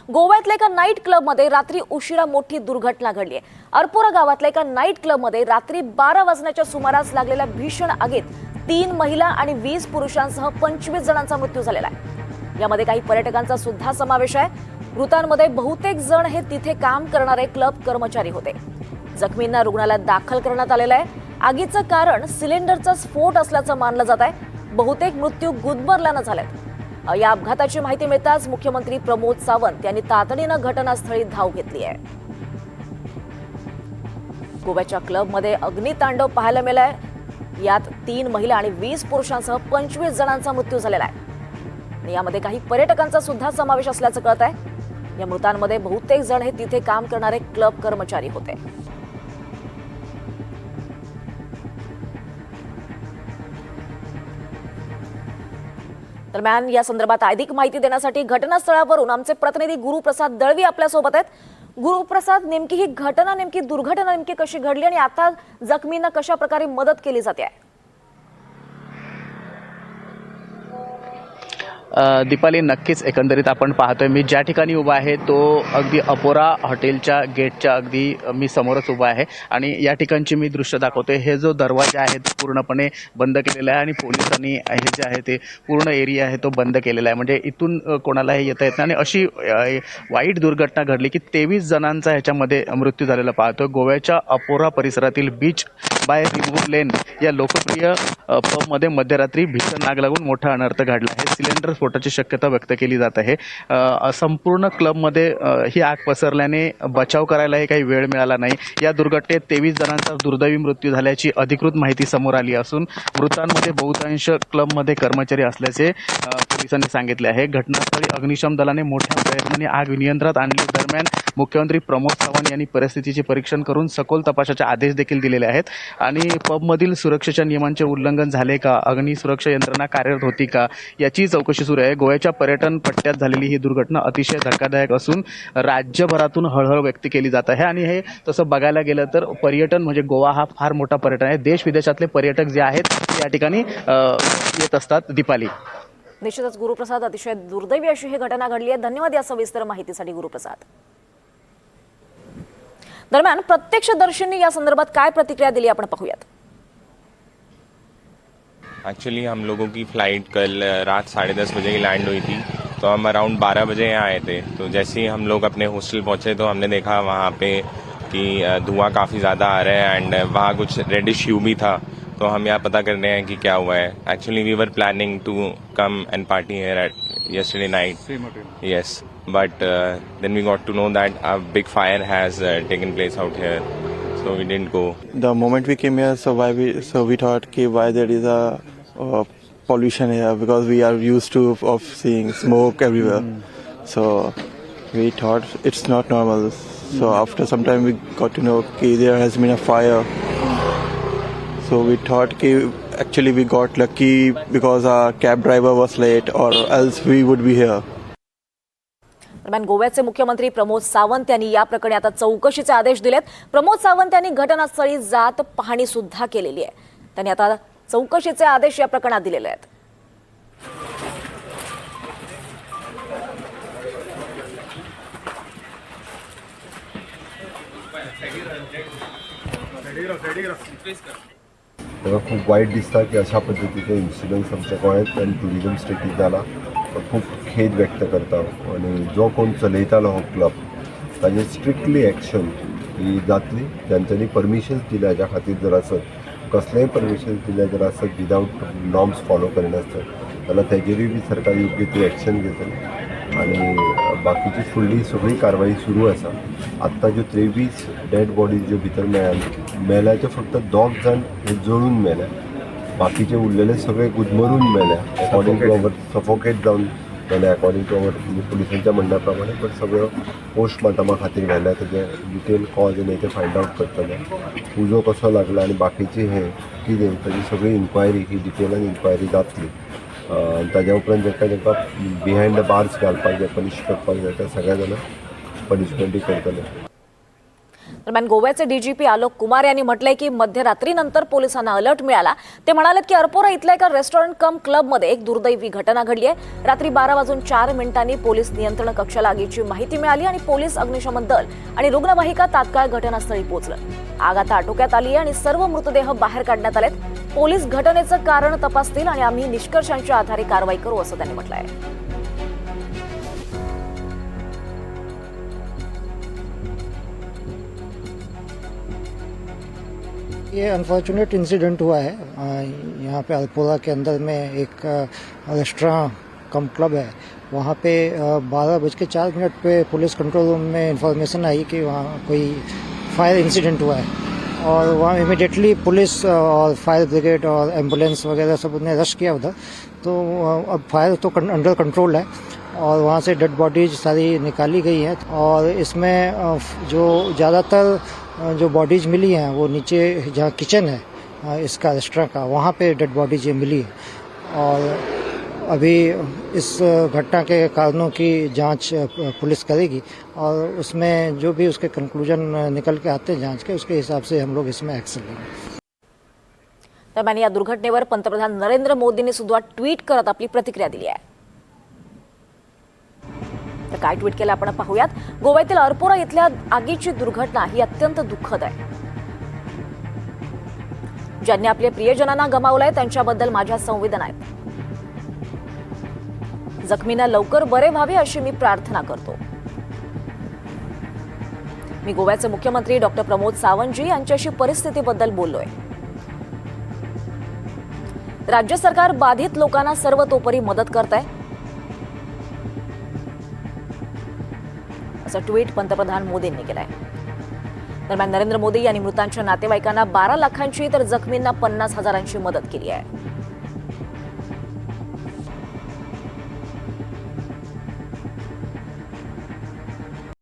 गोव्यातल्या एका नाईट क्लबमध्ये रात्री उशिरा मोठी दुर्घटना घडली आहे। अरपोरा गावातल्या एका नाईट क्लबमध्ये रात्री 12 वाजण्याच्या सुमारास लागलेल्या भीषण आगीत 3 महिला आणि 20 पुरुषांसह 25 जणांचा मृत्यू झालेला आहे। यामध्ये काही पर्यटकांचा सुद्धा समावेश आहे। मृतांमध्ये बहुतेक जण हे तिथे काम करणारे क्लब कर्मचारी होते। जखमींना रुग्णालयात दाखल करण्यात आलेलं आहे। आगीचं कारण सिलेंडरचा स्फोट असल्याचं मानलं जात आहे। बहुतेक मृत्यू गुदमरल्यानं झालेत। या अपघाताची माहिती मिळताच मुख्यमंत्री प्रमोद सावंत यांनी तातडीनं घटनास्थळी धाव घेतली आहे। गोव्याच्या क्लबमध्ये अग्नितांडव पाहायला मिळालंय। यात 3 महिला आणि 20 पुरुषांसह 25 जणांचा मृत्यू झालेला आहे। यामध्ये काही पर्यटकांचा सुद्धा समावेश असल्याचं कळत आहे। या मृतांमध्ये बहुतेक जण हे तिथे काम करणारे क्लब कर्मचारी होते। दरम्यान या संदर्भात अधिक माहिती देण्यासाठी घटनास्थळावरून आमचे प्रतिनिधी गुरुप्रसाद दळवी आपल्या सोबत आहेत। गुरुप्रसाद, नेमकी ही घटना दुर्घटना कशी घडली आणि आता जखमींना कशा प्रकारे मदत केली जाते आहे? दीपाली, नक्कीच एकंदरीत आपण पाहतोय मी ज्या ठिकाणी उभा आहे तो अगदी अपोरा हॉटेलच्या गेटच्या अगदी मी समोरच उभा आहे आणि या ठिकाणची मी दृश्य दाखवतोय। हे जो दरवाजा आहे तो पूर्णपणे बंद केलेला आहे आणि पोलिसांनी हे जे आहे ते पूर्ण एरिया आहे तो बंद केलेला आहे, म्हणजे इथून कोणालाही येता येत नाही। आणि अशी वाईट दुर्घटना घडली की 23 जणांचा ह्याच्यामध्ये मृत्यू झालेला पाहतोय। गोव्याच्या अपोरा परिसरातील बीच बाय रिव्हर लेन या लोकप्रिय पबमध्ये मध्यरात्री भीषण आग लागून मोठा अनर्थ घडला आहे। सिलेंडर स्फोटाची शक्यता व्यक्त केली जात आहे। संपूर्ण क्लबमध्ये ही आग पसरल्याने बचाव करायलाही काही वेळ मिळाला नाही। या दुर्घटनेत 23 जणांचा दुर्दैवी मृत्यू झाल्याची अधिकृत माहिती समोर आली असून मृतांमध्ये बहुतांश क्लबमध्ये कर्मचारी असल्याचे पोलिसांनी सांगितले आहे। घटनास्थळी अग्निशमन दलाने मोठ्या प्रयत्नाने आग नियंत्रणात आणली। दरम्यान मुख्यमंत्री प्रमोद सावंत यांनी परिस्थितीचे परीक्षण करून सखोल तपासाचे आदेश देखील दिलेले आहेत आणि पबमधील सुरक्षेच्या नियमांचे उल्लंघन झाले का, अग्निसुरक्षा यंत्रणा कार्यरत होती का, याची चौकशी सुरू आहे। गोव्याच्या पर्यटन पट्ट्यात झालेली ही दुर्घटना अतिशय धक्कादायक असून राज्यभरातून हळहळ व्यक्त केली जात आहे। आणि हे तसं बघायला गेलं तर पर्यटन म्हणजे गोवा हा फार मोठा पर्यटन आहे। देश विदेशातले पर्यटक जे आहेत ते या ठिकाणी येत असतात। दीपाली, निश्चितच गुरुप्रसाद, अतिशय दुर्दैवी अशी ही घटना घडली आहे। धन्यवाद या सविस्तर माहितीसाठी गुरुप्रसाद। दरम्यान प्रत्यक्षदर्शींनी या संदर्भात काय प्रतिक्रिया दिली आपण पाहूयात। एक्चुअली हम लोगों की फ़्लाइट कल रात 10:30 बजे की लैंड हुई थी, तो हम अराउंड 12 बजे यहाँ आए थे। तो जैसे ही हम लोग अपने हॉस्टल पहुँचे तो हमने देखा वहाँ पे कि धुआं काफ़ी ज़्यादा आ रहा है एंड वहाँ कुछ रेडिश ह्यू भी था। तो हम यहाँ पता कर रहे हैं कि क्या हुआ है। Actually we were planning to come and party here at yesterday night. Yes, but then we got to know that a big fire has taken place out here, so we didn't go. The moment we came here, so we thought कि why there is a pollution here, because we are used to of seeing smoke everywhere. So we thought it's not normal. So after some time we got to know कि there has been a fire. So we thought कि actually we got lucky because our cab driver was late, or else we would be here. दरम्यान गोव्याचे मुख्यमंत्री प्रमोद सावंत यांनी या प्रकरणी आता चौकशीचे आदेश दिलेत। प्रमोद सावंत यांनी घटनास्थळी जात पाहणी सुद्धा केलेली आहे। त्यांनी आता चौकशीचे आदेश या प्रकरणात दिलेले आहेत। तेव्हा खूप वाईट दिसतं की अशा पद्धतीचे इन्सिडंट्स आमच्या गोंयांत आनी ट्युरिजम स्टेटीत जाला। तो खूप खेद व्यक्त करता आणि जो कोण चलयतालो हो क्लब ताजेर स्ट्रिक्टली एक्शन ही जातली। जांच्यांनी परमिशन्स दिल्या, ज्या खातीर जर आसत कसलेय परमिशन्स दिल्या जर आसत विदाउट नॉर्म्स फॉलो करिनासत जाल्यार तेजेरूय बी सरकार योग्य ती एक्शन घेतली आणि बाकीची फुडली सगळी कारवाई सुरू आसा। आत्ता ज्यो 23 डेड बॉडीज ज्यो भितर मेल्याचे फक्त 2 जण हे जळून मेल्या, बाकीचे उरलेले सगळे गुदमरून मेल्या। अकॉर्डिंग टू अवर सफोकेट जावन मेल्या अकॉर्डिंग टू अवर पुलिसांच्या म्हणण्या प्रमाणे। पण सगळं पोस्टमॉर्टमा खातीर मेल्या, तेजे डिटेल कॉज आनी ते फायंड आउट करतले। उजो कसो लागला आनी बाकीची हे कितें ताजी सगळी इन्क्वायरी ही डिटेलान इन्क्वायरी जातली। ताज्या उपरांत जेका बिहायंड द बार्स घालपाक जाय, पनीश करपाक जाय, त्या सगळ्या जाणांक पनिशमेंटूय करतले। दरम्यान गोव्याचे डीजीपी आलोक कुमार यांनी म्हटलंय की मध्यरात्रीनंतर पोलिसांना अलर्ट मिळाला. ते म्हणालेत की अरपोरा इथल्या एका रेस्टॉरंट कम क्लबमध्ये एक दुर्दैवी घटना घडली आहे. रात्री 12:04 पोलीस नियंत्रण कक्षाला आगीची माहिती मिळाली आणि पोलीस, अग्निशमन दल आणि रुग्णवाहिका तात्काळ घटनास्थळी पोहोचलं. आग आता आटोक्यात आली आहे आणि सर्व मृतदेह बाहेर काढण्यात आलेत. पोलीस घटनेचं कारण तपासतील आणि आम्ही निष्कर्षांच्या आधारे कारवाई करू असं त्यांनी म्हटलं आहे. ये अनफॉर्चुनेट इंसिडेंट हुआ है यहाँ पे अल्पोरा के अंदर में एक रेस्टोरेंट कम क्लब है. वहाँ पे 12:04 पे पुलिस कंट्रोल रूम में इंफॉर्मेशन आई कि वहाँ कोई फायर इंसिडेंट हुआ है और वहाँ इमिडिएटली पुलिस और फायर ब्रिगेड और एम्बुलेंस वगैरह सब ने रश किया उधर. तो अब फायर तो अंडर कंट्रोल है और वहाँ से डेड बॉडीज सारी निकाली गई हैं और इसमें जो ज़्यादातर जो बॉडीज मिली हैं वो नीचे जहाँ किचन है इसका रेस्टोरेंट का, वहाँ पे डेड बॉडीज ये मिली है और अभी इस घटना के कारणों की जांच पुलिस करेगी और उसमें जो भी उसके कंक्लूजन निकल के आते हैं जांच के, उसके हिसाब से हम लोग इसमें एक्शन लेंगे. दरम्यान या दुर्घटनेवर पंतप्रधान नरेंद्र मोदींनी सुद्धा ट्विट करत आपली प्रतिक्रिया दिली आहे. तर काय ट्विट केलं आपण पाहूयात. गोव्यातील अरपोरा इथल्या आगीची दुर्घटना ही अत्यंत दुःखद आहे. ज्यांनी आपल्या प्रियजनांना गमावलंय त्यांच्याबद्दल माझ्या संवेदना आहेत. जखमींना लवकर बरे व्हावे अशी मी प्रार्थना करतो. मी गोव्याचे मुख्यमंत्री डॉक्टर प्रमोद सावंतजी यांच्याशी परिस्थितीबद्दल बोललोय. राज्य सरकार बाधित लोकांना सर्वतोपरी मदत करत आहे असं ट्विट पंतप्रधान मोदींनी केलंय. दरम्यान नरेंद्र मोदी यांनी मृतांच्या नातेवाईकांना 12 लाखांची तर जखमींना 50,000ची मदत केली आहे.